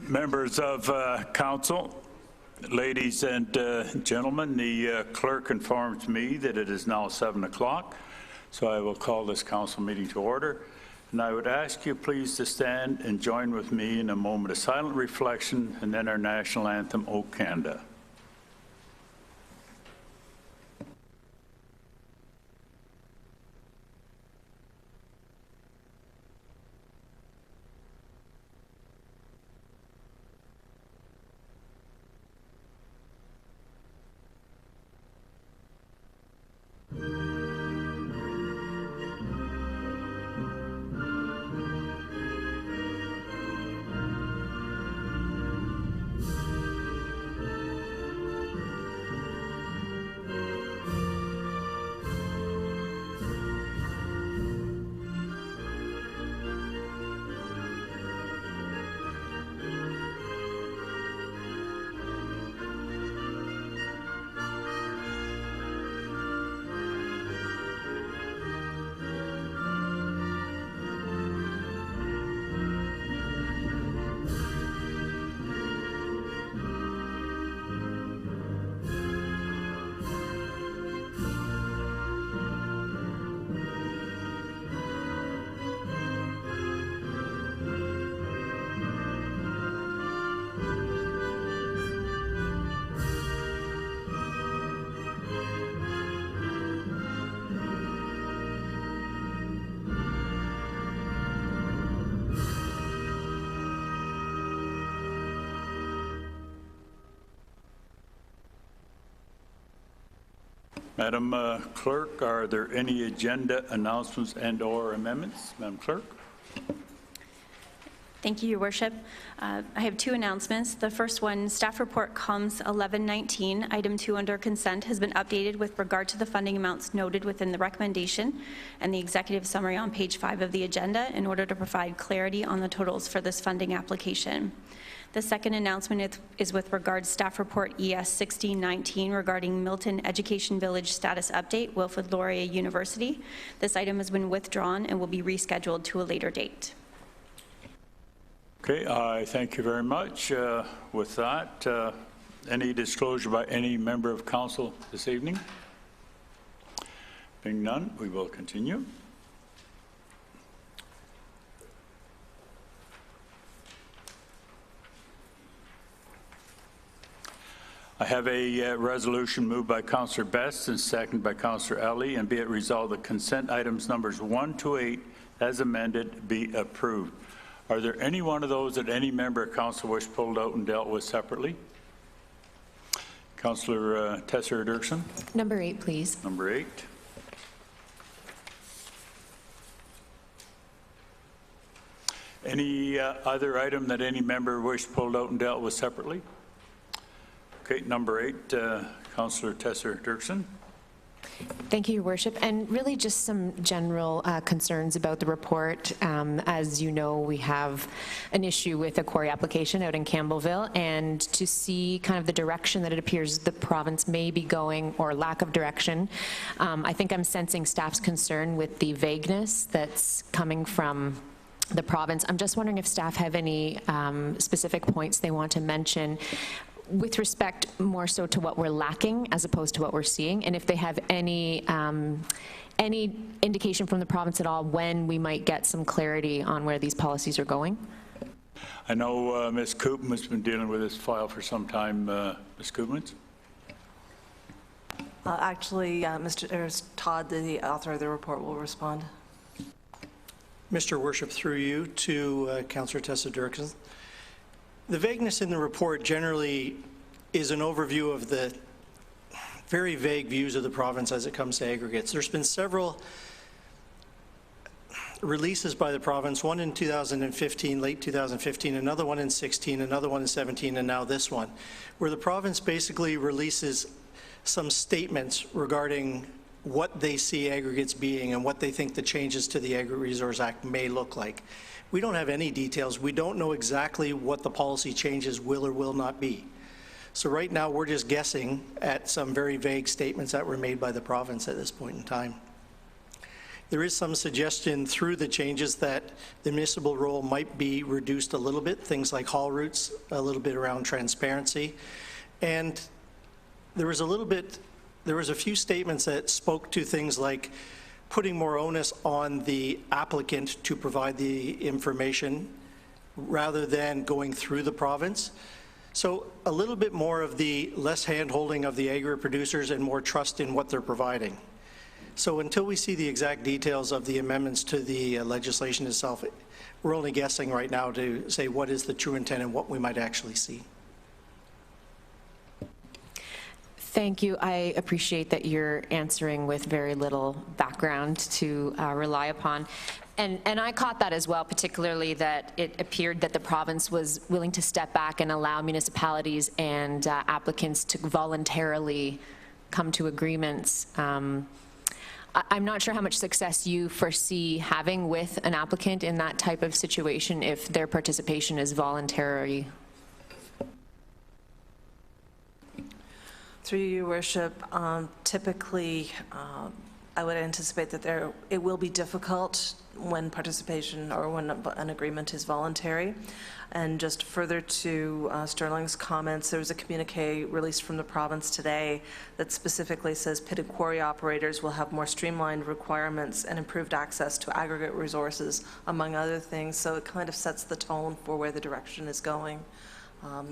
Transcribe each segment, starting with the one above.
Members of Council, ladies and gentlemen, the clerk informs me that it is now 7 o'clock, so I will call this council meeting to order. And I would ask you please to stand and join with me in a moment of silent reflection and then our national anthem, O Canada. Madam Clerk, are there any agenda announcements and/or amendments? Madam Clerk. Thank you, Your Worship. I have two announcements. The first one, staff report COMS 1119, item 2 under consent, has been updated with regard to the funding amounts noted within the recommendation and the executive summary on page 5 of the agenda in order to provide clarity on the totals for this funding application. The second announcement is with regard to staff report ES 1619 regarding Milton Education Village status update, Wilfrid Laurier University. This item has been withdrawn and will be rescheduled to a later date. Okay, I thank you very much. With that, any disclosure by any member of council this evening? Being none, we will continue. I have a resolution moved by Councillor Best and seconded by Councillor Ellie, and be it resolved that consent items numbers 1 to 8 as amended be approved. Are there any one of those that any member of council wish pulled out and dealt with separately? Councillor Tesser-Dirksen. Number 8, please. Number 8. Any other item that any member wish pulled out and dealt with separately? Okay, number 8, Councillor Tesser-Dirksen. Thank you, Your Worship. And really just some general concerns about the report. As you know, we have an issue with a quarry application out in Campbellville, and to see kind of the direction that it appears the province may be going, or lack of direction, I think I'm sensing staff's concern with the vagueness that's coming from the province. I'm just wondering if staff have any specific points they want to mention with respect more so to what we're lacking as opposed to what we're seeing, and if they have any indication from the province at all when we might get some clarity on where these policies are going. I know Ms. Koopman has been dealing with this file for some time. Ms. Koopman? Actually, Mr. Todd, the author of the report, will respond. Mr. Worship, through you to Councillor Tesser-Dirksen. The vagueness in the report generally is an overview of the very vague views of the province as it comes to aggregates. There's been several releases by the province, one in 2015, late 2015, another one in 16, another one in 17, and now this one, where the province basically releases some statements regarding what they see aggregates being and what they think the changes to the Aggregate Resource Act may look like. We don't have any details. We don't know exactly what the policy changes will or will not be. So right now we're just guessing at some very vague statements that were made by the province at this point in time. There is some suggestion through the changes that the municipal role might be reduced a little bit, things like haul routes, a little bit around transparency. And there was a few statements that spoke to things like putting more onus on the applicant to provide the information rather than going through the province. So a little bit more of the less hand-holding of the agri-producers and more trust in what they're providing. So until we see the exact details of the amendments to the legislation itself, we're only guessing right now to say what is the true intent and what we might actually see. Thank you. I appreciate that you're answering with very little background to rely upon. And I caught that as well, particularly that it appeared that the province was willing to step back and allow municipalities and applicants to voluntarily come to agreements. I'm not sure how much success you foresee having with an applicant in that type of situation if their participation is voluntary. Through your worship, typically I would anticipate that it will be difficult when participation or when an agreement is voluntary. And just further to Sterling's comments, there was a communique released from the province today that specifically says pit and quarry operators will have more streamlined requirements and improved access to aggregate resources, among other things. So it kind of sets the tone for where the direction is going,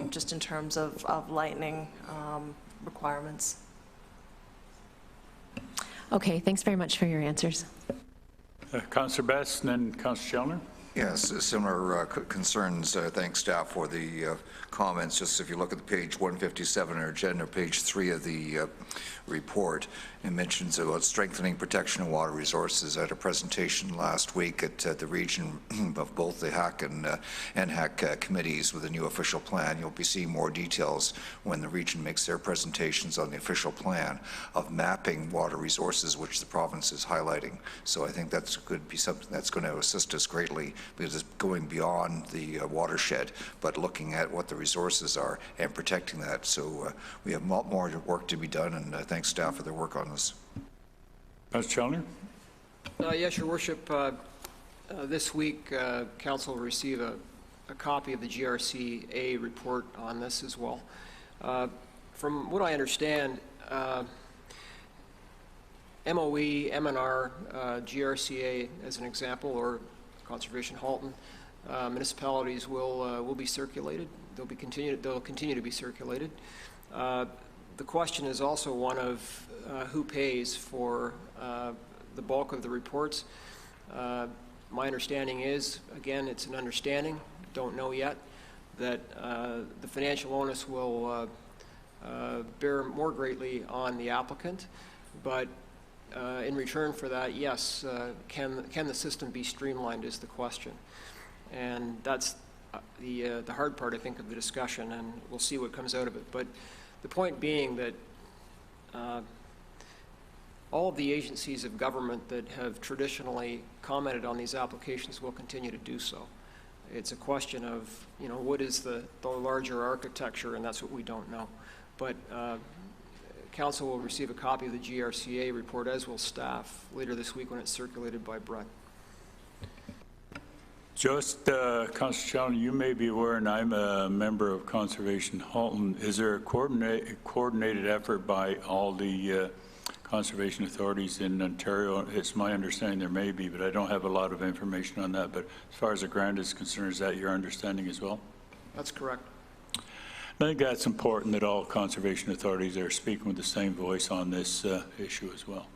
just in terms of lightening requirements. Okay, thanks very much for your answers. Councillor Best and then Councillor Challoner. Yes, similar concerns. Thanks, staff, for the comments. Just if you look at the page 157 or agenda, page 3 of the report, it mentions about strengthening protection of water resources at a presentation last week at the region of both the HAC and NHAC committees with a new official plan. You'll be seeing more details when the region makes their presentations on the official plan of mapping water resources, which the province is highlighting. So I think that's could be something that's going to assist us greatly, because it's going beyond the watershed, but looking at what the resources are and protecting that. So we have a lot more work to be done, and thanks, staff, for their work on this. Councillor Challoner. Yes, Your Worship. This week, Council will receive a copy of the GRCA report on this as well. From what I understand, MOE, MNR, GRCA, as an example, or Conservation Halton, municipalities will be circulated. They'll continue to be circulated. The question is also one of who pays for the bulk of the reports. My understanding is, again, it's an understanding, don't know yet, that the financial onus will bear more greatly on the applicant, but in return for that, yes, can the system be streamlined is the question. And that's the hard part, I think, of the discussion, and we'll see what comes out of it. But the point being that all of the agencies of government that have traditionally commented on these applications will continue to do so. It's a question of, you know, what is the larger architecture, and that's what we don't know. But Council will receive a copy of the GRCA report, as will staff, later this week when it's circulated by Brett. Just, Councillor Challoner, you may be aware, and I'm a member of Conservation Halton, is there a coordinated effort by all the conservation authorities in Ontario? It's my understanding there may be, but I don't have a lot of information on that. But as far as the grant is concerned, is that your understanding as well? That's correct. I think that's important, that all conservation authorities are speaking with the same voice on this issue as well.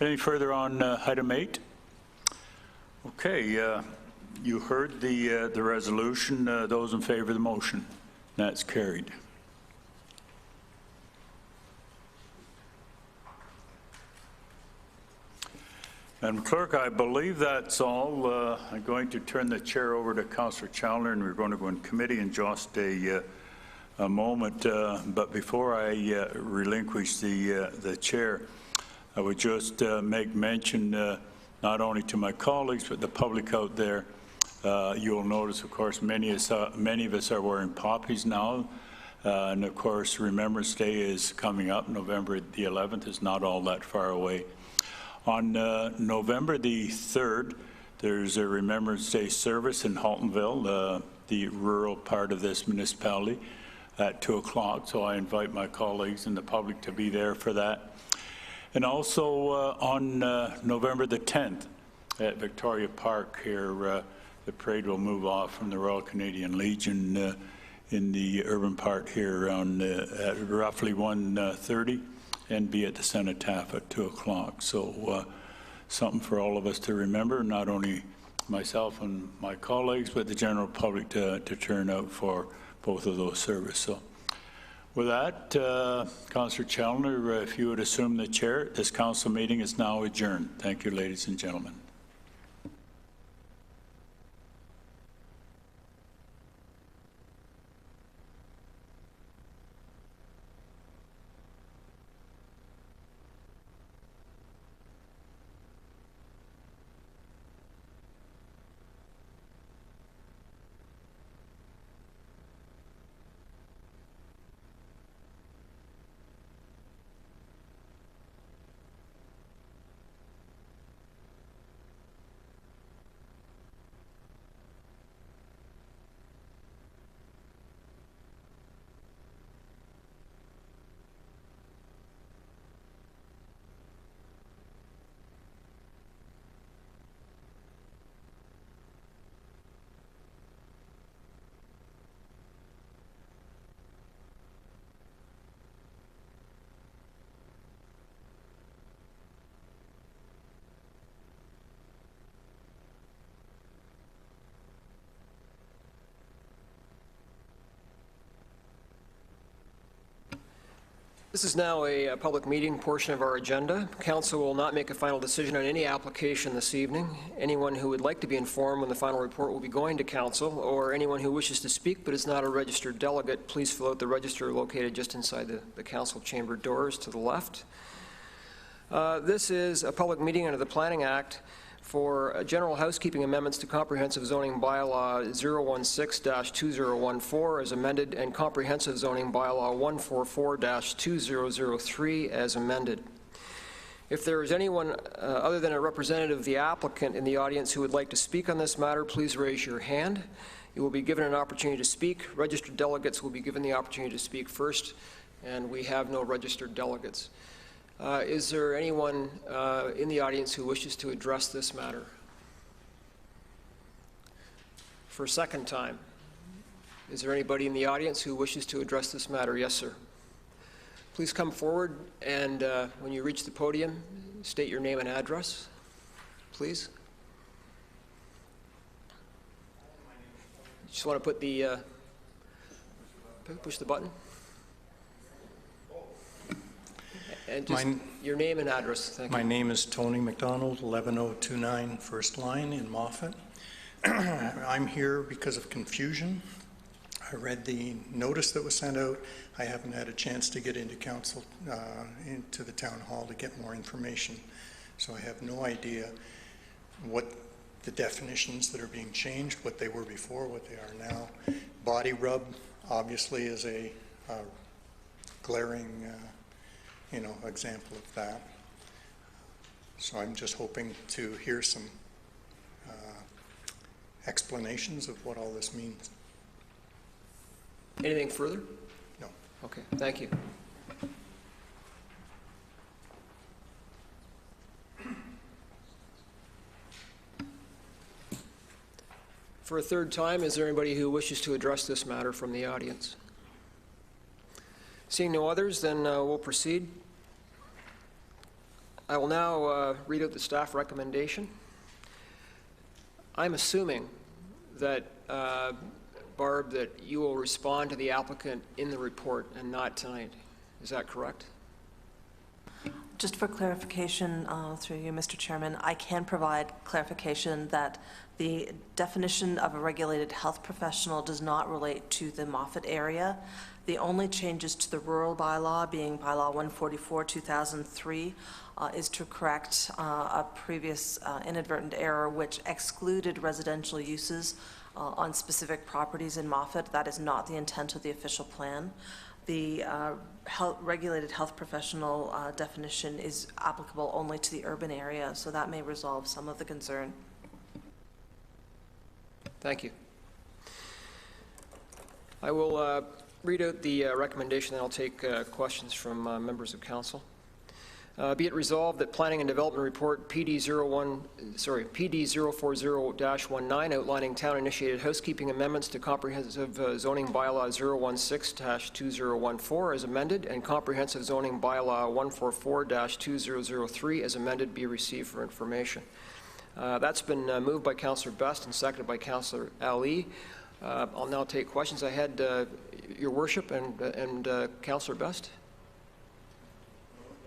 Any further on item 8? Okay, you heard the resolution. Those in favor of the motion? That's carried. Madam Clerk, I believe that's all. I'm going to turn the chair over to Councillor Challoner, and we're going to go in committee in just a moment. But before I relinquish the chair, I would just make mention not only to my colleagues but the public out there. You'll notice, of course, many of us are wearing poppies now, and of course, Remembrance Day is coming up. November the 11th is not all that far away. On November the 3rd, there's a Remembrance Day service in Haltonville, the rural part of this municipality, at 2 o'clock. So I invite my colleagues and the public to be there for that. And also on November the 10th at Victoria Park here, the parade will move off from the Royal Canadian Legion in the urban part here at roughly 1:30 and be at the cenotaph at 2 o'clock. So something for all of us to remember, not only myself and my colleagues, but the general public to turn out for both of those services. So with that, Councillor Challoner, if you would assume the chair, this council meeting is now adjourned. Thank you, ladies and gentlemen. This is now a public meeting portion of our agenda. Council will not make a final decision on any application this evening. Anyone who would like to be informed when the final report will be going to Council, or anyone who wishes to speak but is not a registered delegate, please fill out the register located just inside the Council chamber doors to the left. This is a public meeting under the Planning Act for general housekeeping amendments to Comprehensive Zoning Bylaw 016-2014 as amended, and Comprehensive Zoning Bylaw 144-2003 as amended. If there is anyone other than a representative of the applicant in the audience who would like to speak on this matter, please raise your hand. You will be given an opportunity to speak. Registered delegates will be given the opportunity to speak first, and we have no registered delegates. Is there anyone in the audience who wishes to address this matter? For a second time, is there anybody in the audience who wishes to address this matter? Yes, sir. Please come forward, and when you reach the podium, state your name and address, please. Just want to put the push the button. And just your name and address. Thank you. My name is Tony McDonald, 11029 First Line in Moffat. I'm here because of confusion. I read the notice that was sent out. I haven't had a chance to get into council, into the town hall to get more information. So I have no idea what the definitions that are being changed, what they were before, what they are now. Body rub obviously is a glaring example of that. So I'm just hoping to hear some explanations of what all this means. Anything further? No. Okay, thank you. For a third time, is there anybody who wishes to address this matter from the audience? Seeing no others, then we'll proceed. I will now read out the staff recommendation. I'm assuming that, Barb, that you will respond to the applicant in the report and not tonight. Is that correct? Just for clarification, through you, Mr. Chairman, I can provide clarification that the definition of a regulated health professional does not relate to the Moffat area. The only changes to the rural bylaw, being bylaw 144/2003, is to correct a previous inadvertent error which excluded residential uses on specific properties in Moffat. That is not the intent of the official plan. the regulated health professional definition is applicable only to the urban area, so that may resolve some of the concern. Thank you. I will read out the recommendation, and I'll take questions from members of council. Be it resolved that Planning and Development Report PD040-19 outlining town-initiated housekeeping amendments to Comprehensive Zoning Bylaw 016-2014 as amended and Comprehensive Zoning Bylaw 144-2003 as amended be received for information. That's been moved by Councillor Best and seconded by Councillor Ali. I'll now take questions. I had Your Worship and Councillor Best.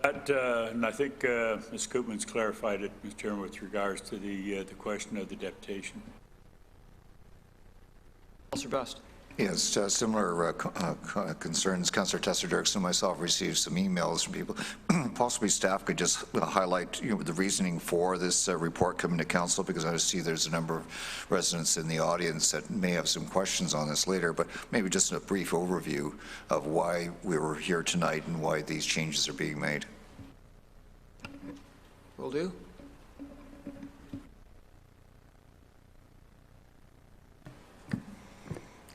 And I think Ms. Koopman's clarified it, Mr. Chairman, with regards to the question of the deputation. Councillor Best. Yes, similar concerns. Councillor Tester-Dirksen and myself received some emails from people. Possibly staff could just highlight the reasoning for this report coming to council, because I see there's a number of residents in the audience that may have some questions on this later, but maybe just a brief overview of why we were here tonight and why these changes are being made. Will do.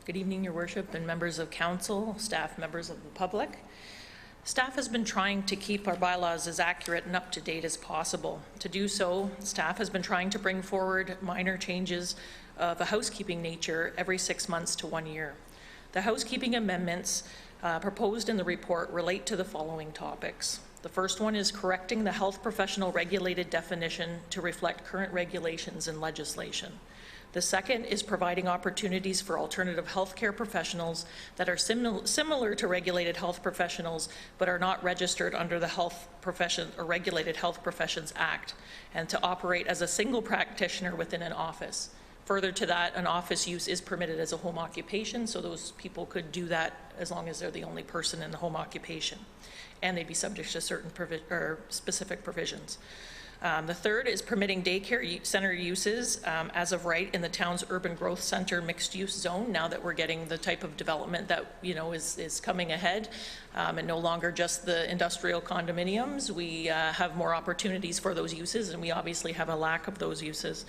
Good evening, Your Worship, and members of council, staff, members of the public. Staff has been trying to keep our bylaws as accurate and up to date as possible. To do so, staff has been trying to bring forward minor changes of a housekeeping nature every 6 months to 1 year. The housekeeping amendments proposed in the report relate to the following topics. The first one is correcting the health professional regulated definition to reflect current regulations and legislation. The second is providing opportunities for alternative healthcare professionals that are similar to regulated health professionals but are not registered under the Health Profession or Regulated Health Professions Act, and to operate as a single practitioner within an office. Further to that, an office use is permitted as a home occupation, so those people could do that as long as they're the only person in the home occupation, and they'd be subject to certain specific provisions. The third is permitting daycare center uses as of right in the town's urban growth center mixed use zone, now that we're getting the type of development that is coming ahead, and no longer just the industrial condominiums. We have more opportunities for those uses, and we obviously have a lack of those uses.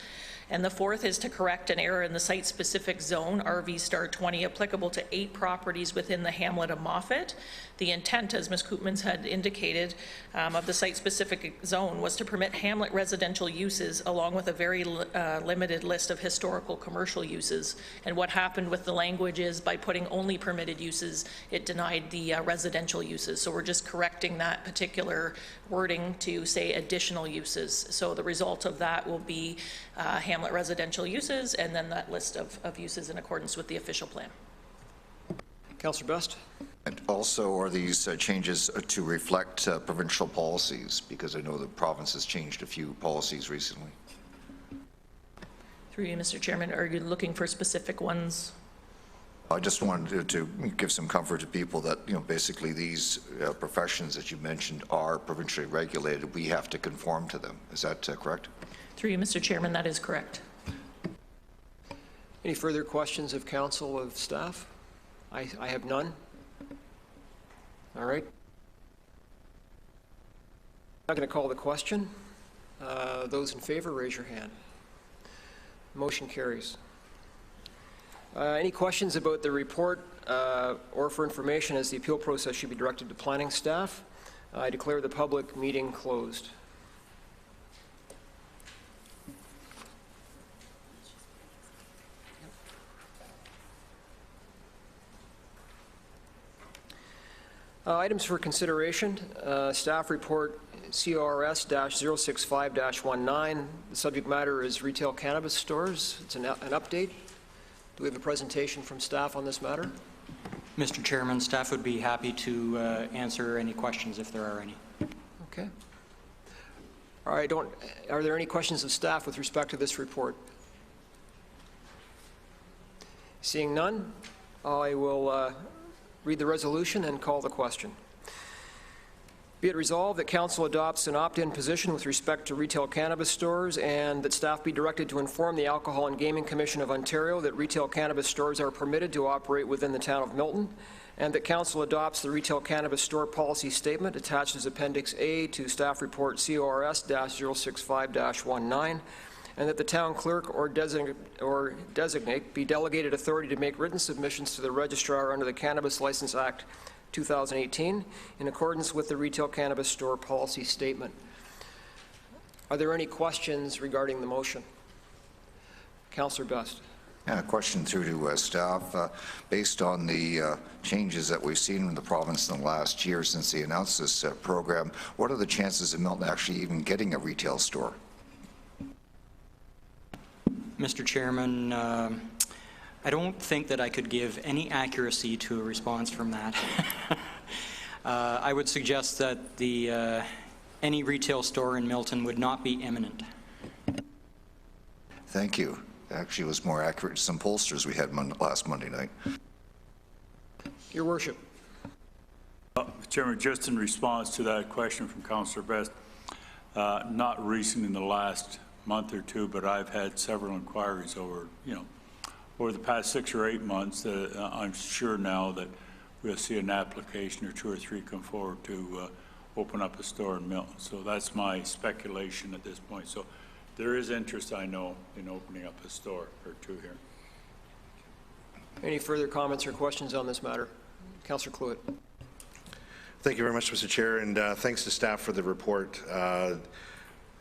And the fourth is to correct an error in the site-specific zone, RV Star 20, applicable to 8 properties within the hamlet of Moffat. The intent, as Ms. Koopmans had indicated, of the site-specific zone was to permit hamlet residential uses along with a very limited list of historical commercial uses. And what happened with the language is, by putting only permitted uses, it denied the residential uses. So we're just correcting that particular wording to say additional uses. So the result of that will be hamlet residential uses, and then that list of uses in accordance with the official plan. Councillor Best. And also, are these changes to reflect provincial policies? Because I know the province has changed a few policies recently. Through you, Mr. Chairman, are you looking for specific ones? I just wanted to give some comfort to people that, basically these professions that you mentioned are provincially regulated. We have to conform to them. Is that correct? Through you, Mr. Chairman, that is correct. Any further questions of council, of staff? I have none. All right. I'm not going to call the question. Those in favor, raise your hand. Motion carries. Any questions about the report or for information, as the appeal process should be directed to planning staff? I declare the public meeting closed. Items for consideration, staff report CRS-065-19. The subject matter is retail cannabis stores. It's an update. Do we have a presentation from staff on this matter? Mr. Chairman, staff would be happy to answer any questions if there are any. Okay. All right, are there any questions of staff with respect to this report? Seeing none, I will read the resolution and call the question. Be it resolved that Council adopts an opt-in position with respect to retail cannabis stores, and that staff be directed to inform the Alcohol and Gaming Commission of Ontario that retail cannabis stores are permitted to operate within the town of Milton, and that council adopts the retail cannabis store policy statement attached as Appendix A to staff report CORS-065-19, and that the town clerk or designate be delegated authority to make written submissions to the registrar under the Cannabis License Act 2018 in accordance with the retail cannabis store policy statement. Are there any questions regarding the motion? Councillor Best. Yeah, a question through to staff. Based on the changes that we've seen in the province in the last year since they announced this program, what are the chances of Milton actually even getting a retail store? Mr. Chairman, I don't think that I could give any accuracy to a response from that. I would suggest that any retail store in Milton would not be imminent. Thank you. Actually, it was more accurate to some pollsters we had last Monday night. Your Worship. Chairman, just in response to that question from Councillor Best, not recent in the last month or two, but I've had several inquiries over the past 6 or 8 months. I'm sure now that we'll see an application or 2 or 3 come forward to open up a store in Milton. So that's my speculation at this point. So there is interest, I know, in opening up a store or 2 here. Any further comments or questions on this matter? Councillor Cluett. Thank you very much, Mr. Chair, and thanks to staff for the report.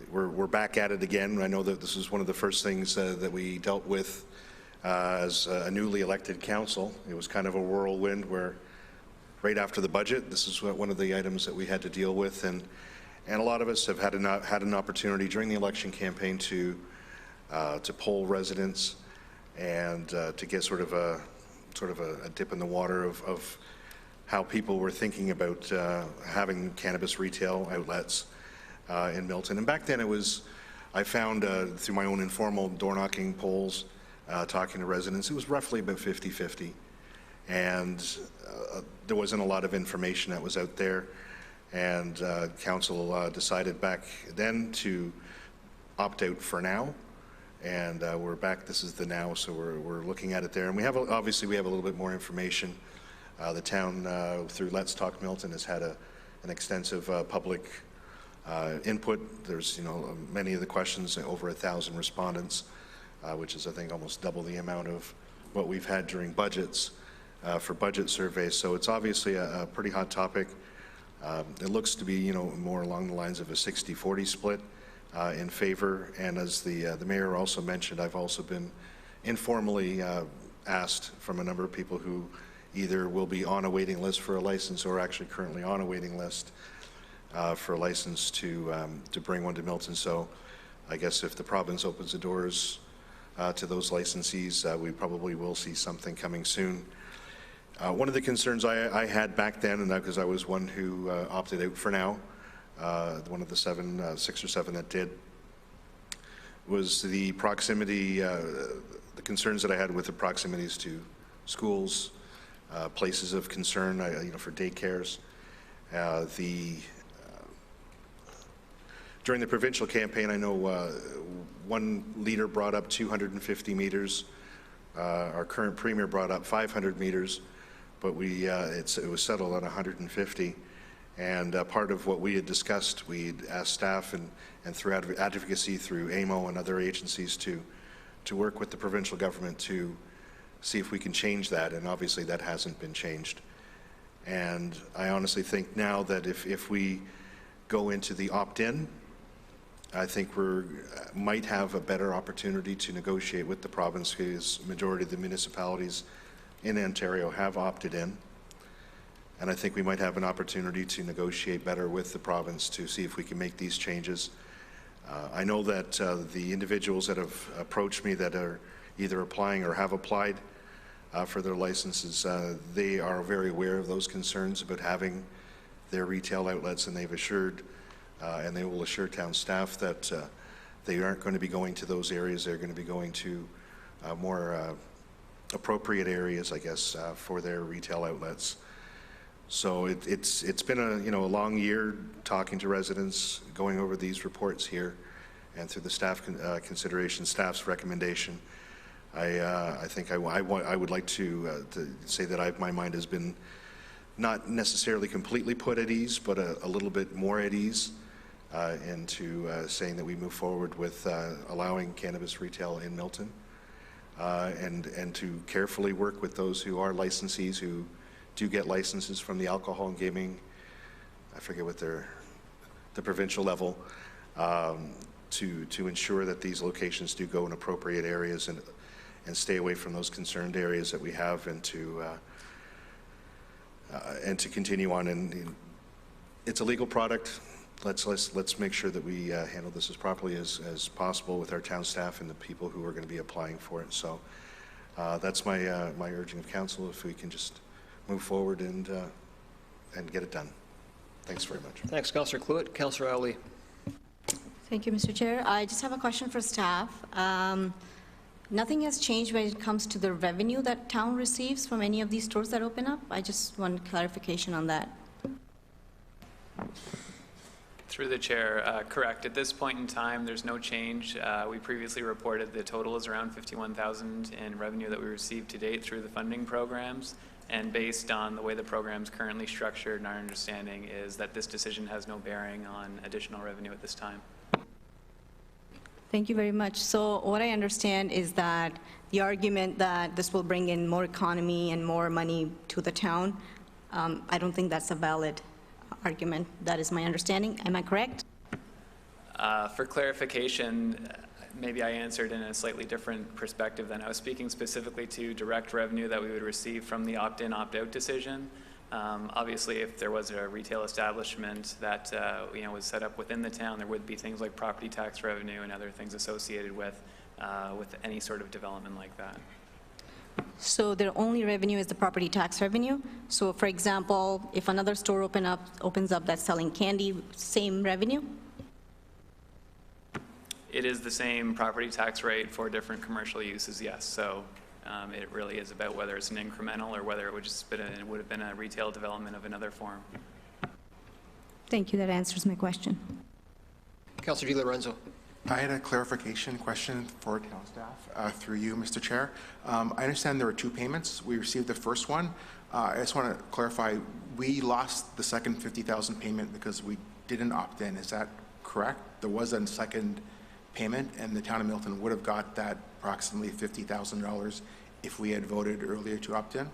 We're back at it again. I know that this is one of the first things that we dealt with as a newly elected council. It was kind of a whirlwind where right after the budget, this is one of the items that we had to deal with, and a lot of us have had an opportunity during the election campaign to poll residents and to get sort of a dip in the water of how people were thinking about having cannabis retail outlets in Milton. And back then I found through my own informal door-knocking polls, talking to residents, it was roughly about 50-50. And there wasn't a lot of information that was out there. And council decided back then to opt out for now. And we're back, this is the now, so we're looking at it there. And we have, obviously we have a little bit more information. The town, through Let's Talk Milton, has had an extensive public input. There's, many of the questions, over 1,000 respondents, which is, I think, almost double the amount of what we've had during budgets for budget surveys. So it's obviously a pretty hot topic. It looks to be, more along the lines of a 60-40 split in favor. And as the mayor also mentioned, I've also been informally asked from a number of people who either will be on a waiting list for a license or actually currently on a waiting list for a license to bring one to Milton. So I guess if the province opens the doors to those licensees, we probably will see something coming soon. One of the concerns I had back then, and because I was one who opted out for now, one of the 6 or 7 that did, was the proximity, the concerns that I had with the proximities to schools, places of concern, for daycares. During the provincial campaign, I know one leader brought up 250 meters. Our current premier brought up 500 meters, but it was settled on 150. And part of what we had discussed, we'd asked staff and through advocacy through AMO and other agencies to work with the provincial government to see if we can change that, and obviously that hasn't been changed. And I honestly think now that if we go into the opt-in, I think we might have a better opportunity to negotiate with the province, because majority of the municipalities in Ontario have opted in. And I think we might have an opportunity to negotiate better with the province to see if we can make these changes. I know that the individuals that have approached me that are either applying or have applied for their licenses, they are very aware of those concerns about having their retail outlets, and they've assured, and they will assure town staff that they aren't going to be going to those areas. They're going to be going to more appropriate areas, I guess, for their retail outlets. So it's been a long year talking to residents, going over these reports here, and through the staff consideration, staff's recommendation. I think I would like to say that my mind has been not necessarily completely put at ease, but a little bit more at ease into saying that we move forward with allowing cannabis retail in Milton, and to carefully work with those who are licensees who do get licenses from the alcohol and gaming, I forget what the provincial level, to ensure that these locations do go in appropriate areas and stay away from those concerned areas that we have, and to continue on. And it's a legal product. Let's make sure that we handle this as properly as possible with our town staff and the people who are going to be applying for it. So that's my urging of council, if we can just move forward and get it done. Thanks very much. Thanks, Councillor Cluett. Councillor Ali. Thank you, Mr. Chair. I just have a question for staff. Nothing has changed when it comes to the revenue that town receives from any of these stores that open up? I just want clarification on that. Through the chair, correct. At this point in time, there's no change. We previously reported the total is around $51,000 in revenue that we received to date through the funding programs. And based on the way the program is currently structured, and our understanding is that this decision has no bearing on additional revenue at this time. Thank you very much. So what I understand is that the argument that this will bring in more economy and more money to the town, I don't think that's a valid argument. That is my understanding. Am I correct? For clarification, maybe I answered in a slightly different perspective than I was speaking specifically to direct revenue that we would receive from the opt-in, opt-out decision. Obviously, if there was a retail establishment that was set up within the town, there would be things like property tax revenue and other things associated with any sort of development like that. So their only revenue is the property tax revenue. So for example, if another store opens up that's selling candy, same revenue? It is the same property tax rate for different commercial uses, yes. So it really is about whether it's an incremental or whether it would have been a retail development of another form. Thank you. That answers my question. Councillor Di Lorenzo. I had a clarification question for town staff through you, Mr. Chair. I understand there were two payments. We received the first one. I just want to clarify, we lost the second $50,000 payment because we didn't opt in. Is that correct? There was a second payment, and the town of Milton would have got that approximately $50,000 if we had voted earlier to opt in?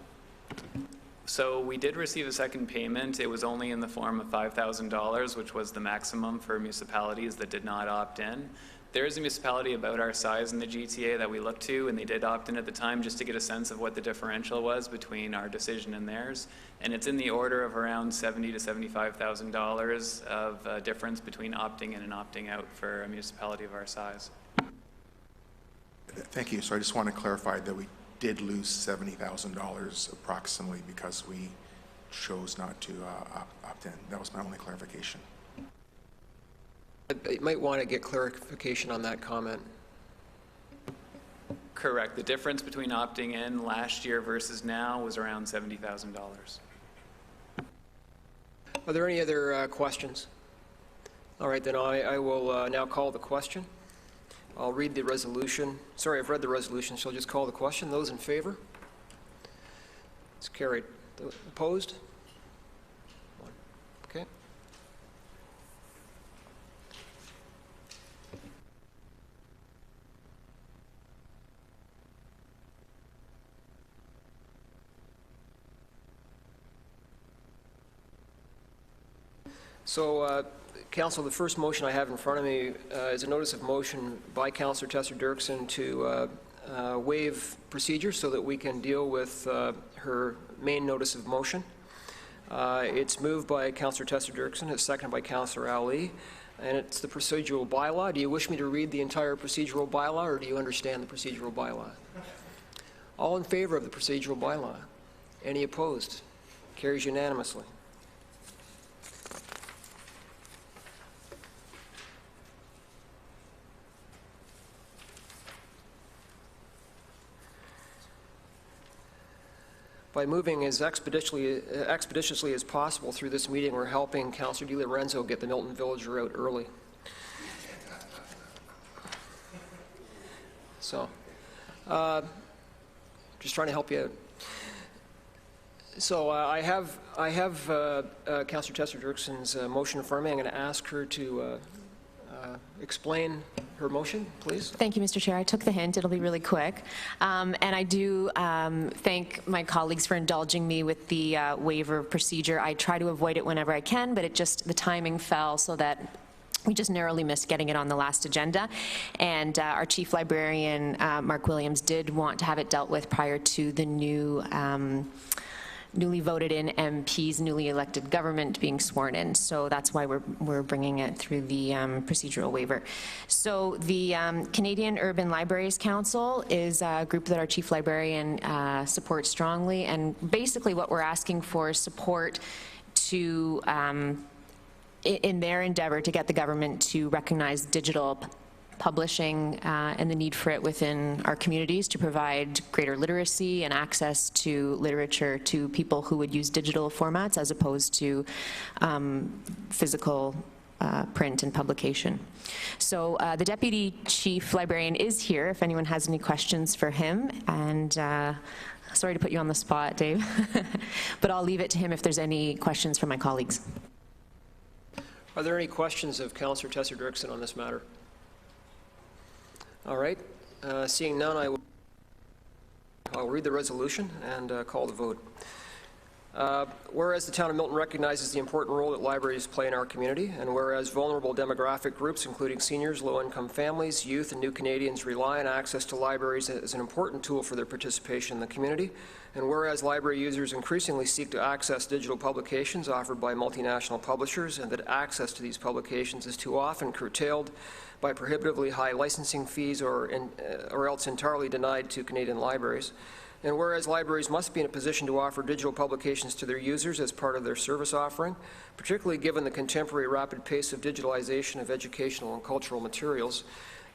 So we did receive a second payment. It was only in the form of $5,000, which was the maximum for municipalities that did not opt in. There is a municipality about our size in the GTA that we looked to, and they did opt in at the time just to get a sense of what the differential was between our decision and theirs. And it's in the order of around $70,000 to $75,000 of difference between opting in and opting out for a municipality of our size. Thank you. So I just want to clarify that we did lose $70,000 approximately because we chose not to opt in. That was my only clarification. You might want to get clarification on that comment. Correct. The difference between opting in last year versus now was around $70,000. Are there any other questions? All right, then I will now call the question. I'll read the resolution. Sorry, I've read the resolution, so I'll just call the question. Those in favor? It's carried. Opposed? One. Okay. So, Council, the first motion I have in front of me is a notice of motion by Councillor Tesser-Dirksen to waive procedure so that we can deal with her main notice of motion. It's moved by Councillor Tesser-Dirksen, it's seconded by Councillor Ali, and it's the procedural bylaw. Do you wish me to read the entire procedural bylaw, or do you understand the procedural bylaw? All in favor of the procedural bylaw? Any opposed? Carries unanimously. By moving as expeditiously as possible through this meeting, we're helping Councillor Di Lorenzo get the Milton Villager out early. So, just trying to help you out. So I have Councillor Tester-Dirkson's motion in front of me. I'm going to ask her to explain her motion, please. Thank you, Mr. Chair. I took the hint. It'll be really quick. And I do thank my colleagues for indulging me with the waiver of procedure. I try to avoid it whenever I can, but the timing fell so that we just narrowly missed getting it on the last agenda. And our chief librarian, Mark Williams, did want to have it dealt with prior to the newly voted in MPs, newly elected government being sworn in. So that's why we're bringing it through the procedural waiver. So the Canadian Urban Libraries Council is a group that our chief librarian supports strongly. And basically what we're asking for is support to in their endeavor to get the government to recognize digital publishing and the need for it within our communities to provide greater literacy and access to literature to people who would use digital formats as opposed to physical print and publication. So the Deputy Chief Librarian is here if anyone has any questions for him. And sorry to put you on the spot, Dave, but I'll leave it to him if there's any questions from my colleagues. Are there any questions of Councillor Tester-Dirkson on this matter? All right. Seeing none, I'll read the resolution and call the vote. Whereas the town of Milton recognizes the important role that libraries play in our community, and whereas vulnerable demographic groups, including seniors, low-income families, youth, and new Canadians rely on access to libraries as an important tool for their participation in the community, and whereas library users increasingly seek to access digital publications offered by multinational publishers, and that access to these publications is too often curtailed by prohibitively high licensing fees or else entirely denied to Canadian libraries. And whereas libraries must be in a position to offer digital publications to their users as part of their service offering, particularly given the contemporary rapid pace of digitalization of educational and cultural materials,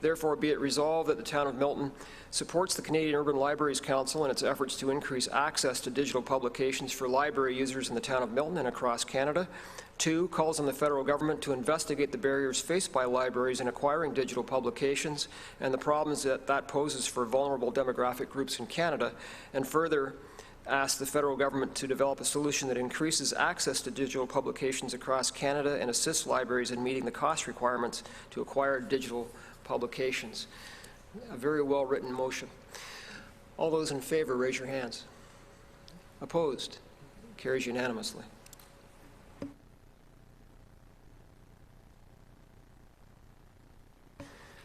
therefore be it resolved that the town of Milton supports the Canadian Urban Libraries Council in its efforts to increase access to digital publications for library users in the town of Milton and across Canada. 2, calls on the federal government to investigate the barriers faced by libraries in acquiring digital publications and the problems that poses for vulnerable demographic groups in Canada, and further asks the federal government to develop a solution that increases access to digital publications across Canada and assists libraries in meeting the cost requirements to acquire digital publications. A very well-written motion. All those in favor, raise your hands. Opposed? Carries unanimously.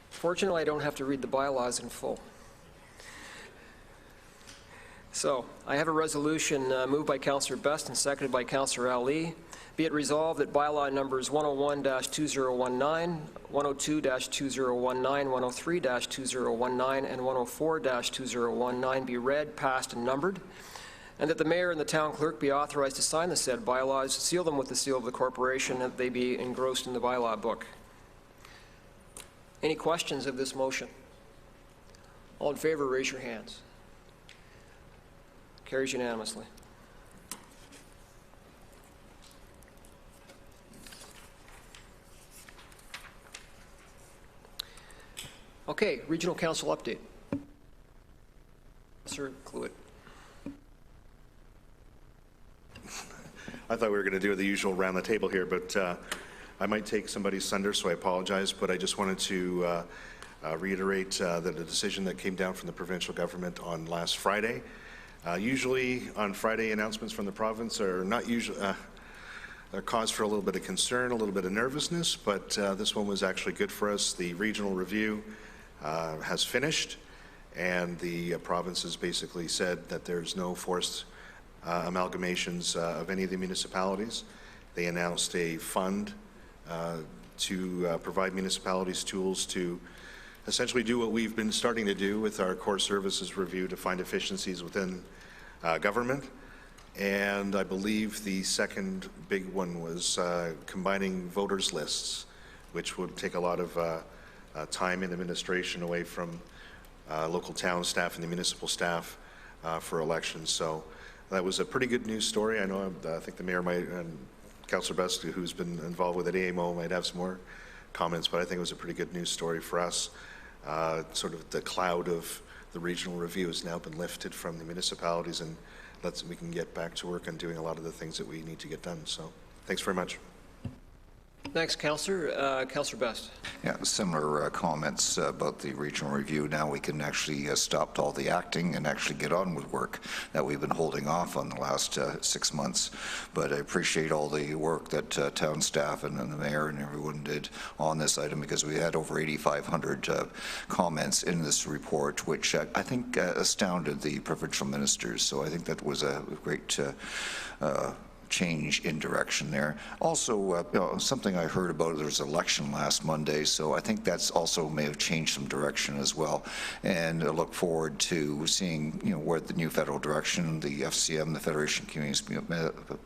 Fortunately, I don't have to read the bylaws in full. So, I have a resolution moved by Councillor Best and seconded by Councillor Ali. Be it resolved that bylaw numbers 101-2019, 102-2019, 103-2019, and 104-2019 be read, passed, and numbered, and that the mayor and the town clerk be authorized to sign the said bylaws, seal them with the seal of the corporation, and that they be engrossed in the bylaw book. Any questions of this motion? All in favor, raise your hands. Carries unanimously. Okay, Regional Council update. Sir Cluett. I thought we were going to do the usual round the table here, but I might take somebody's thunder, so I apologize, but I just wanted to reiterate that the decision that came down from the provincial government on last Friday. Usually on Friday, announcements from the province are not usually a cause for a little bit of concern, a little bit of nervousness, but this one was actually good for us. The regional review has finished, and the province has basically said that there's no forced amalgamations of any of the municipalities. They announced a fund to provide municipalities tools to essentially do what we've been starting to do with our core services review to find efficiencies within government. And I believe the second big one was combining voters lists, which would take a lot of time and administration away from local town staff and the municipal staff for elections. So that was a pretty good news story. I know, I think the mayor might, and Councillor Best, who's been involved with it, AMO, might have some more comments, but I think it was a pretty good news story for us. Sort of the cloud of the regional review has now been lifted from the municipalities, and we can get back to work on doing a lot of the things that we need to get done. So thanks very much. Next, Councillor Best. Yeah, similar comments about the regional review. Now we can actually stop all the acting and actually get on with work that we've been holding off on the last 6 months. But I appreciate all the work that town staff and the mayor and everyone did on this item, because we had over 8,500 comments in this report, which I think astounded the provincial ministers. So I think that was a great change in direction there. Also, something I heard about, there was an election last Monday, so I think that's also may have changed some direction as well. And I look forward to seeing, where the new federal direction, the FCM, the Federation of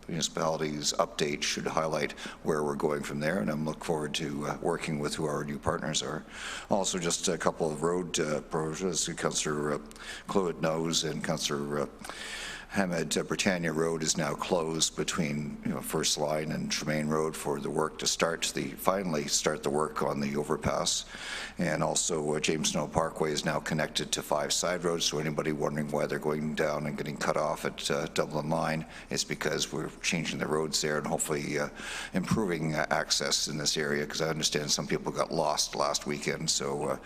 Municipalities update should highlight where we're going from there, and I'm looking forward to working with who our new partners are. Also, just a couple of road projects, Councillor Clowett knows, and Councillor Hamed, Britannia Road is now closed between First Line and Tremaine Road for the work to finally start the work on the overpass. And also James Snow Parkway is now connected to 5 side roads, so anybody wondering why they're going down and getting cut off at Dublin Line, it's because we're changing the roads there and hopefully improving access in this area, because I understand some people got lost last weekend. So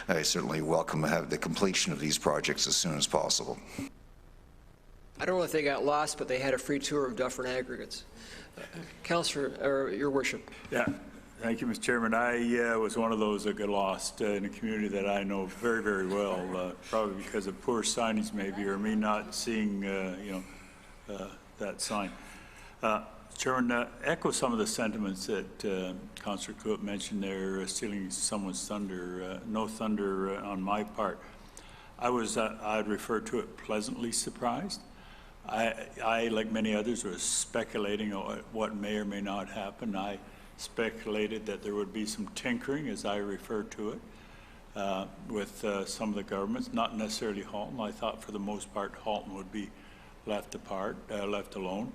I certainly welcome the completion of these projects as soon as possible. I don't know if they got lost, but they had a free tour of Dufferin Aggregates. Councillor, or Your Worship. Yeah, thank you, Mr. Chairman. I was one of those that got lost in a community that I know very, very well, probably because of poor signage maybe, or me not seeing, that sign. Chairman, echo some of the sentiments that Councillor Clowett mentioned there, stealing someone's thunder. No thunder on my part. I'd refer to it pleasantly surprised. I, like many others, was speculating on what may or may not happen. I speculated that there would be some tinkering, as I refer to it, with some of the governments, not necessarily Halton. I thought for the most part Halton would be left alone.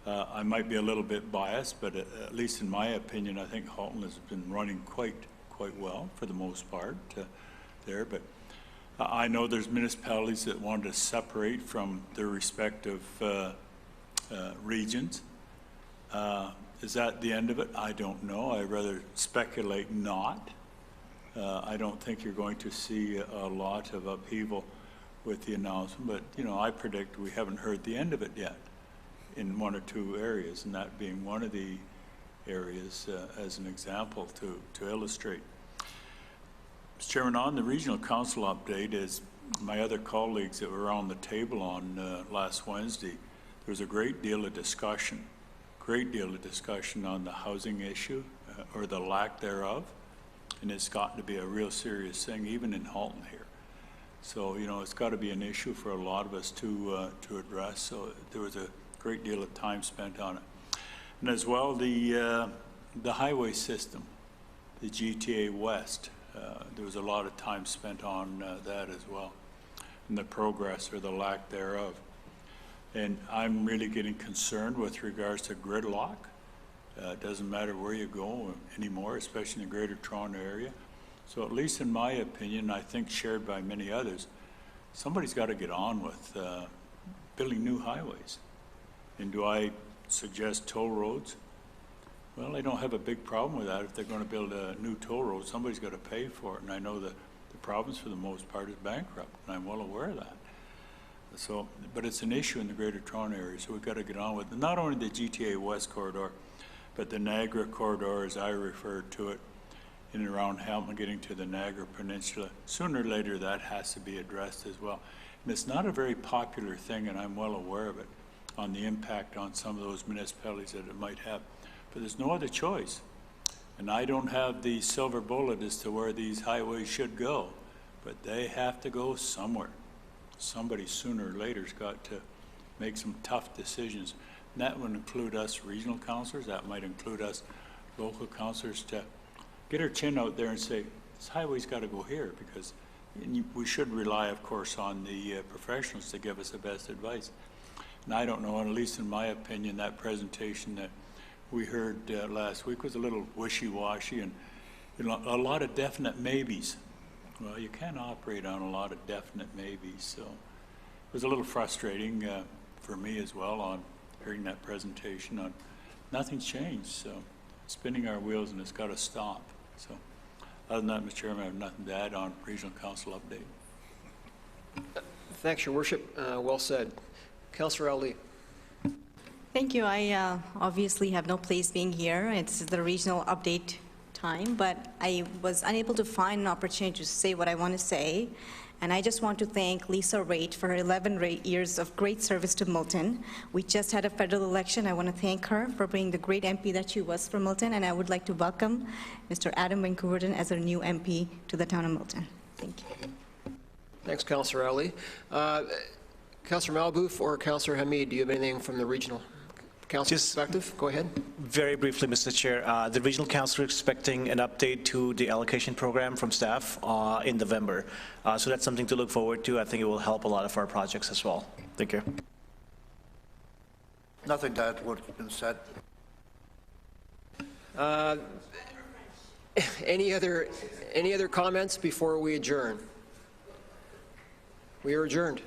I might be a little bit biased, but at least in my opinion, I think Halton has been running quite well for the most part there. But I know there's municipalities that want to separate from their respective regions. Is that the end of it? I don't know. I rather speculate not. I don't think you're going to see a lot of upheaval with the announcement, but I predict we haven't heard the end of it yet in 1 or 2 areas, and that being one of the areas as an example to illustrate. Mr. Chairman, on the Regional Council update, as my other colleagues that were on the table on last Wednesday, there was a great deal of discussion on the housing issue or the lack thereof, and it's gotten to be a real serious thing, even in Halton here. So, it's got to be an issue for a lot of us to address, so there was a great deal of time spent on it. And as well, the highway system, the GTA West, there was a lot of time spent on that as well, and the progress or the lack thereof. And I'm really getting concerned with regards to gridlock. It doesn't matter where you go anymore, especially in the Greater Toronto area. So at least in my opinion, I think shared by many others, somebody's got to get on with building new highways. And do I suggest toll roads? Well, I don't have a big problem with that. If they're going to build a new toll road, somebody's got to pay for it. And I know that the province, for the most part, is bankrupt, and I'm well aware of that. So, but it's an issue in the Greater Toronto area, so we've got to get on with it. Not only the GTA West corridor, but the Niagara corridor, as I refer to it, in and around Hamilton, getting to the Niagara Peninsula. Sooner or later, that has to be addressed as well. And it's not a very popular thing, and I'm well aware of it, on the impact on some of those municipalities that it might have. But there's no other choice. And I don't have the silver bullet as to where these highways should go, but they have to go somewhere. Somebody sooner or later has got to make some tough decisions. And that would include us regional councillors, that might include us local councillors, to get our chin out there and say, this highway's got to go here, because we should rely, of course, on the professionals to give us the best advice. And I don't know, at least in my opinion, that presentation that we heard last week was a little wishy-washy, and a lot of definite maybes well, you can't operate on a lot of definite maybes, so it was a little frustrating for me as well on hearing that presentation on nothing's changed, so spinning our wheels and it's got to stop. So other than that, Mr. Chairman, I have nothing to add on Regional Council update. Thanks, Your Worship. Well said. Councillor Ali. Thank you. I obviously have no place being here. It's the regional update time, but I was unable to find an opportunity to say what I want to say. And I just want to thank Lisa Raitt for her 11 years of great service to Milton. We just had a federal election. I want to thank her for being the great MP that she was for Milton, and I would like to welcome Mr. Adam Vancouverton as our new MP to the town of Milton. Thank you. Thanks, Councillor Ali. Councillor Malbouf or Councillor Hamid, do you have anything from the regional council perspective? Go ahead. Very briefly, Mr. Chair, the regional council is expecting an update to the allocation program from staff in November. So that's something to look forward to. I think it will help a lot of our projects as well. Thank you. Nothing to add to what's been said. Any other comments before we adjourn? We are adjourned.